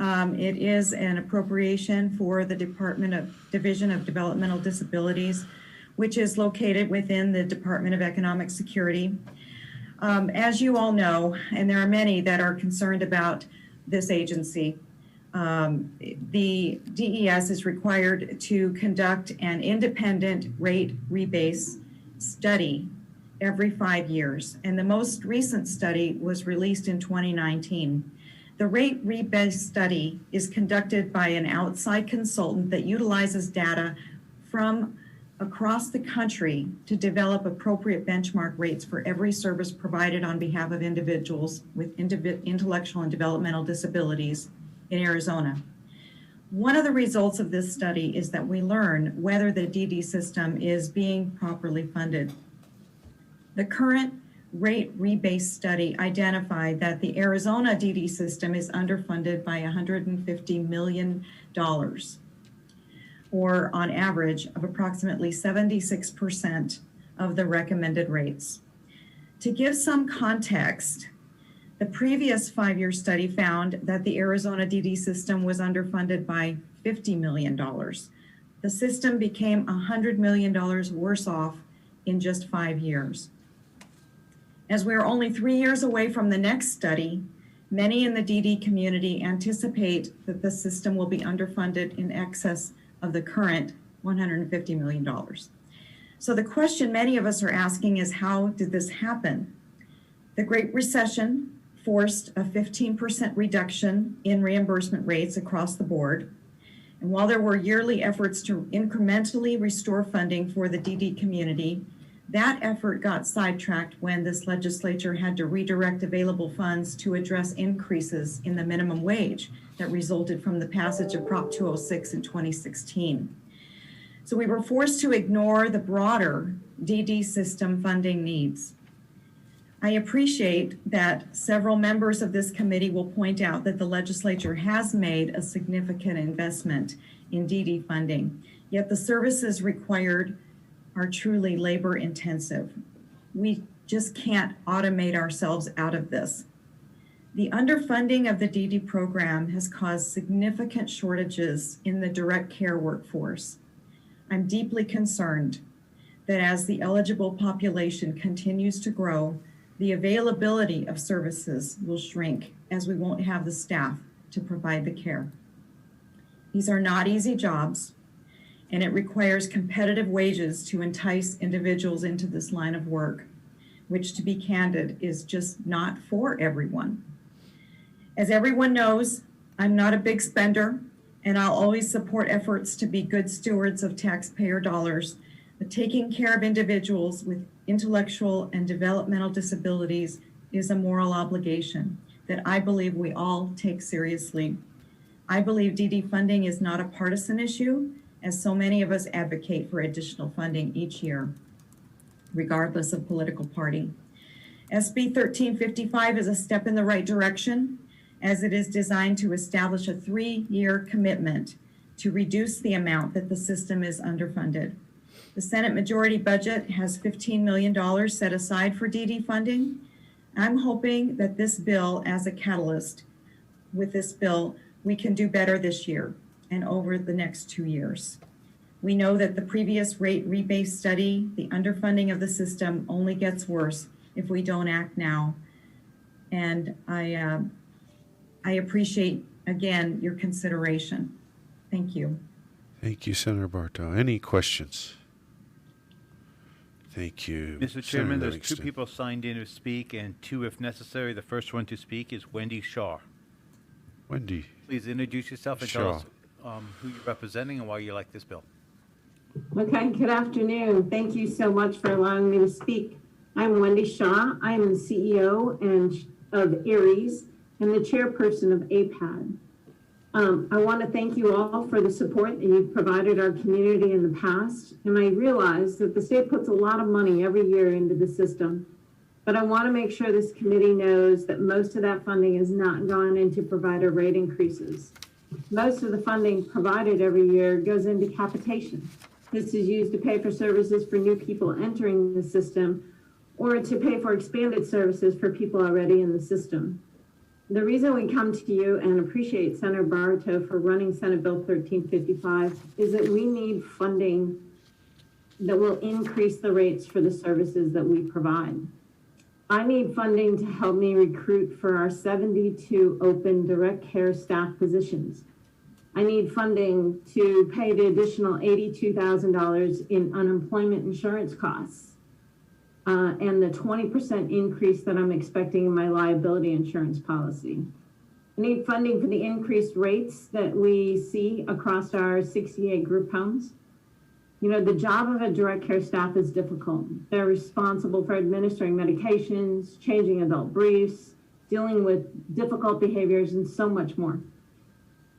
It is an appropriation for the Division of Developmental Disabilities, which is located within the Department of Economic Security. As you all know, and there are many that are concerned about this agency, the DES is required to conduct an independent rate rebase study every 5 years. And the most recent study was released in 2019. The rate rebase study is conducted by an outside consultant that utilizes data from across the country to develop appropriate benchmark rates for every service provided on behalf of individuals with intellectual and developmental disabilities in Arizona. One of the results of this study is that we learn whether the DD system is being properly funded. The current rate rebase study identified that the Arizona DD system is underfunded by $150 million, or on average of approximately 76% of the recommended rates. To give some context, the previous 5-year study found that the Arizona DD system was underfunded by $50 million. The system became $100 million worse off in just 5 years. As we are only 3 years away from the next study, many in the DD community anticipate that the system will be underfunded in excess of the current $150 million. So the question many of us are asking is, how did this happen? The Great Recession forced a 15% reduction in reimbursement rates across the board. And while there were yearly efforts to incrementally restore funding for the DD community, that effort got sidetracked when this legislature had to redirect available funds to address increases in the minimum wage that resulted from the passage of Prop 206 in 2016. So we were forced to ignore the broader DD system funding needs. I appreciate that several members of this committee will point out that the legislature has made a significant investment in DD funding, yet the services required are truly labor intensive. We just can't automate ourselves out of this. The underfunding of the DD program has caused significant shortages in the direct care workforce. I'm deeply concerned that as the eligible population continues to grow, the availability of services will shrink as we won't have the staff to provide the care. These are not easy jobs, and it requires competitive wages to entice individuals into this line of work, which, to be candid, is just not for everyone. As everyone knows, I'm not a big spender, and I'll always support efforts to be good stewards of taxpayer dollars, but taking care of individuals with intellectual and developmental disabilities is a moral obligation that I believe we all take seriously. I believe DD funding is not a partisan issue, as so many of us advocate for additional funding each year, regardless of political party. SB 1355 is a step in the right direction, as it is designed to establish a 3-year commitment to reduce the amount that the system is underfunded. The Senate majority budget has $15 million set aside for DD funding. I'm hoping that this bill, as a catalyst, with this bill, we can do better this year and over the next 2 years. We know that the previous rate rebase study, the underfunding of the system, only gets worse if we don't act now. And I appreciate, again, your consideration. Thank you. Thank you, Senator Bartow. Any questions? Thank you. Mr. Chairman, there's 2 people signed in to speak, and 2 if necessary. The first one to speak is Wendy Shaw. Wendy. Please introduce yourself and tell us who you're representing and why you like this bill. Okay, good afternoon. Thank you so much for allowing me to speak. I'm Wendy Shaw. I am the CEO of ARES and the chairperson of APAD. I want to thank you all for the support that you've provided our community in the past. And I realize that the state puts a lot of money every year into the system, but I want to make sure this committee knows that most of that funding has not gone into provider rate increases. Most of the funding provided every year goes into capitation. This is used to pay for services for new people entering the system or to pay for expanded services for people already in the system. The reason we come to you and appreciate Senator Barto for running Senate Bill 1355 is that we need funding that will increase the rates for the services that we provide. I need funding to help me recruit for our 72 open direct care staff positions. I need funding to pay the additional $82,000 in unemployment insurance costs and the 20% increase that I'm expecting in my liability insurance policy. I need funding for the increased rates that we see across our 68 group homes. You know, the job of a direct care staff is difficult. They're responsible for administering medications, changing adult briefs, dealing with difficult behaviors, and so much more.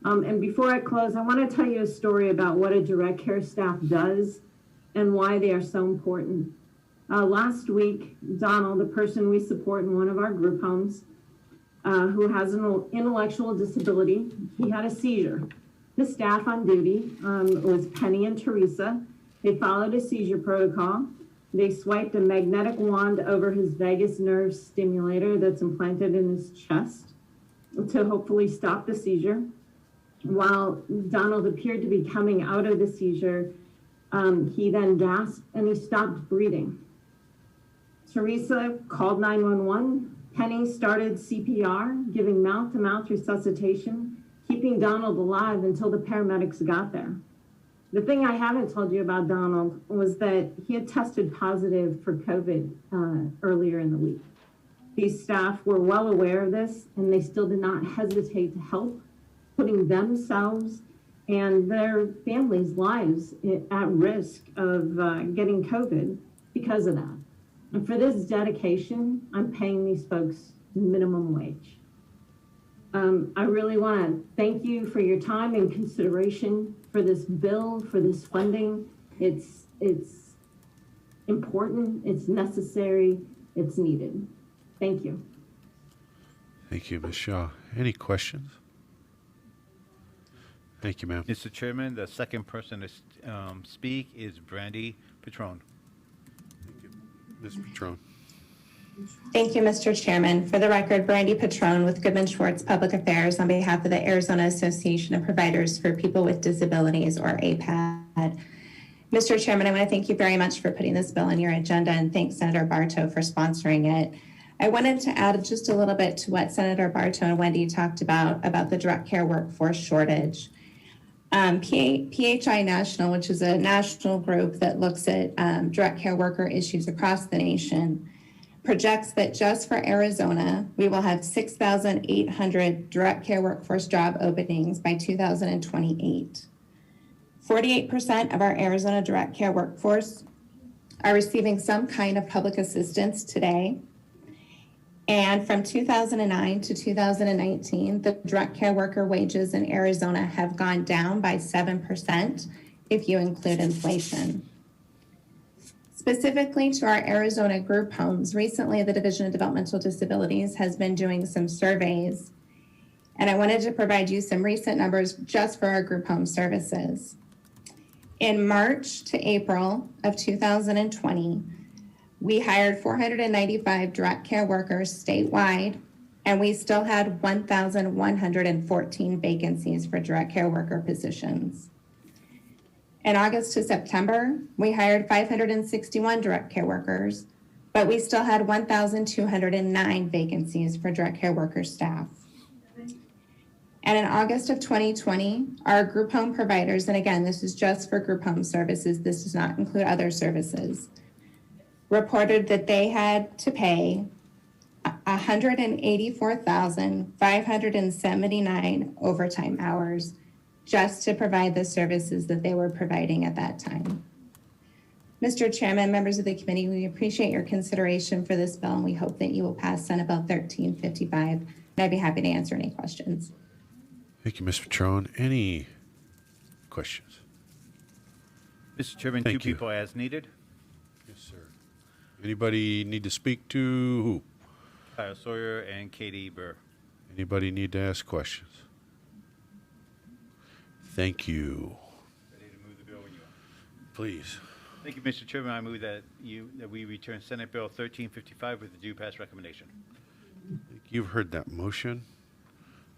And before I close, I want to tell you a story about what a direct care staff does and why they are so important. Last week, Donald, the person we support in one of our group homes, who has an intellectual disability, he had a seizure. The staff on duty was Penny and Teresa. They followed a seizure protocol. They swiped a magnetic wand over his vagus nerve stimulator that's implanted in his chest to hopefully stop the seizure. While Donald appeared to be coming out of the seizure, he then gasped and he stopped breathing. Teresa called 911. Penny started CPR, giving mouth-to-mouth resuscitation, keeping Donald alive until the paramedics got there. The thing I haven't told you about Donald was that he had tested positive for COVID earlier in the week. These staff were well aware of this, and they still did not hesitate to help, putting themselves and their families' lives at risk of getting COVID because of that. And for this dedication, I'm paying these folks minimum wage. I really want to thank you for your time and consideration for this bill, for this funding. It's important, it's necessary, it's needed. Thank you. Thank you, Ms. Shaw. Any questions? Thank you, ma'am. Mr. Chairman, the second person to speak is Brandy Patron. Ms. Patron. Thank you, Mr. Chairman. For the record, Brandy Patron with Goodman Schwartz Public Affairs on behalf of the Arizona Association of Providers for People with Disabilities, or APAD. Mr. Chairman, I want to thank you very much for putting this bill on your agenda and thank Senator Barto for sponsoring it. I wanted to add just a little bit to what Senator Barto and Wendy talked about the direct care workforce shortage. PHI National, which is a national group that looks at direct care worker issues across the nation, projects that just for Arizona, we will have 6,800 direct care workforce job openings by 2028. 48% of our Arizona direct care workforce are receiving some kind of public assistance today. And from 2009 to 2019, the direct care worker wages in Arizona have gone down by 7% if you include inflation. Specifically to our Arizona group homes, recently the Division of Developmental Disabilities has been doing some surveys, and I wanted to provide you some recent numbers just for our group home services. In March to April of 2020, we hired 495 direct care workers statewide, and we still had 1,114 vacancies for direct care worker positions. In August to September, we hired 561 direct care workers, but we still had 1,209 vacancies for direct care worker staff. And in August of 2020, our group home providers, and again, this is just for group home services, this does not include other services, reported that they had to pay 184,579 overtime hours just to provide the services that they were providing at that time. Mr. Chairman, members of the committee, we appreciate your consideration for this bill, and we hope that you will pass Senate Bill 1355. And I'd be happy to answer any questions. Thank you, Ms. Patron. Any questions? Mr. Chairman, Thank two you. people as needed. Yes, sir. Anybody need to speak to who? Kyle Sawyer and Katie Burr. Anybody need to ask questions? Thank you. Ready to move the bill when you are. Please. Thank you, Mr. Chairman. I move that we return Senate Bill 1355 with the due pass recommendation. You've heard that motion.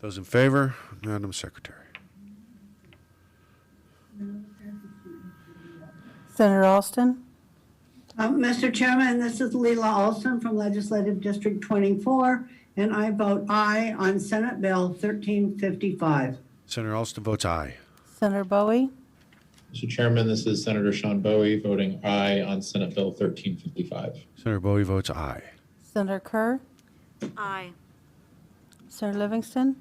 Those in favor, Madam Secretary. Senator Alston, Mr. Chairman, this is Leila Olson from Legislative District 24, and I vote aye on Senate Bill 1355. Senator Alston votes aye. Senator Bowie, Mr. Chairman, this is Senator Sean Bowie voting aye on Senate Bill 1355. Senator Bowie votes aye. Senator Kerr, Aye. Senator Livingston,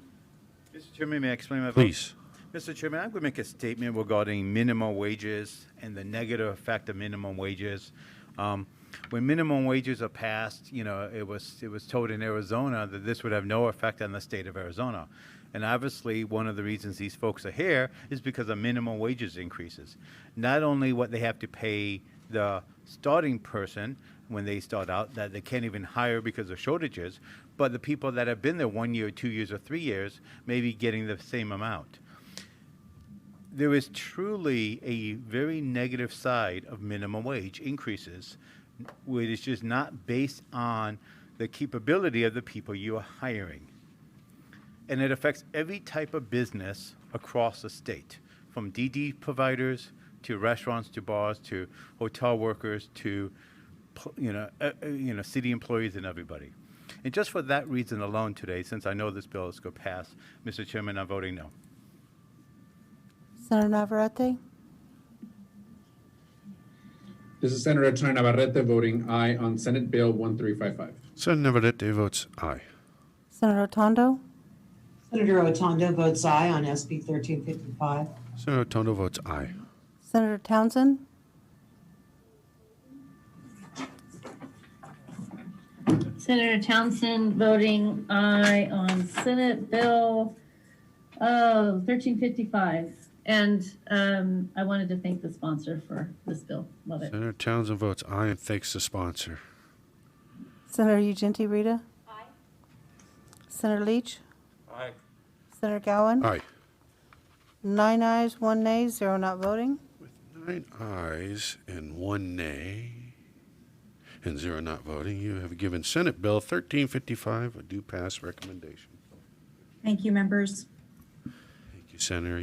Mr. Chairman, may I explain my vote? Please. Mr. Chairman, I'm going to make a statement regarding minimum wages and the negative effect of minimum wages. When minimum wages are passed, it was told in Arizona that this would have no effect on the state of Arizona. And obviously, one of the reasons these folks are here is because of minimum wages increases. Not only what they have to pay the starting person when they start out, that they can't even hire because of shortages, but the people that have been there 1 year, 2 years, or 3 years may be getting the same amount. There is truly a very negative side of minimum wage increases, which is just not based on the capability of the people you are hiring. And it affects every type of business across the state, from DD providers to restaurants to bars to hotel workers to city employees and everybody. And just for that reason alone today, since I know this bill is going to pass, Mr. Chairman, I'm voting no. Senator Navarrete, This is Senator Troy Navarrete voting aye on Senate Bill 1355. Senator Navarrete votes aye. Senator Otondo, Senator Otondo votes aye on SB 1355. Senator Tondo votes aye. Senator Townsend, Senator Townsend voting aye on Senate Bill 1355. And I wanted to thank the sponsor for this bill. Love it. Senator Townsend votes aye and thanks the sponsor. Senator Ugenti Rita, Aye. Senator Leach, Aye. Senator Gowan, Aye. 9 ayes, 1 nay, 0 not voting. 9 ayes and 1 nay and 0 not voting, you have given Senate Bill 1355 a due pass recommendation. Thank you, members. Thank you, Senator.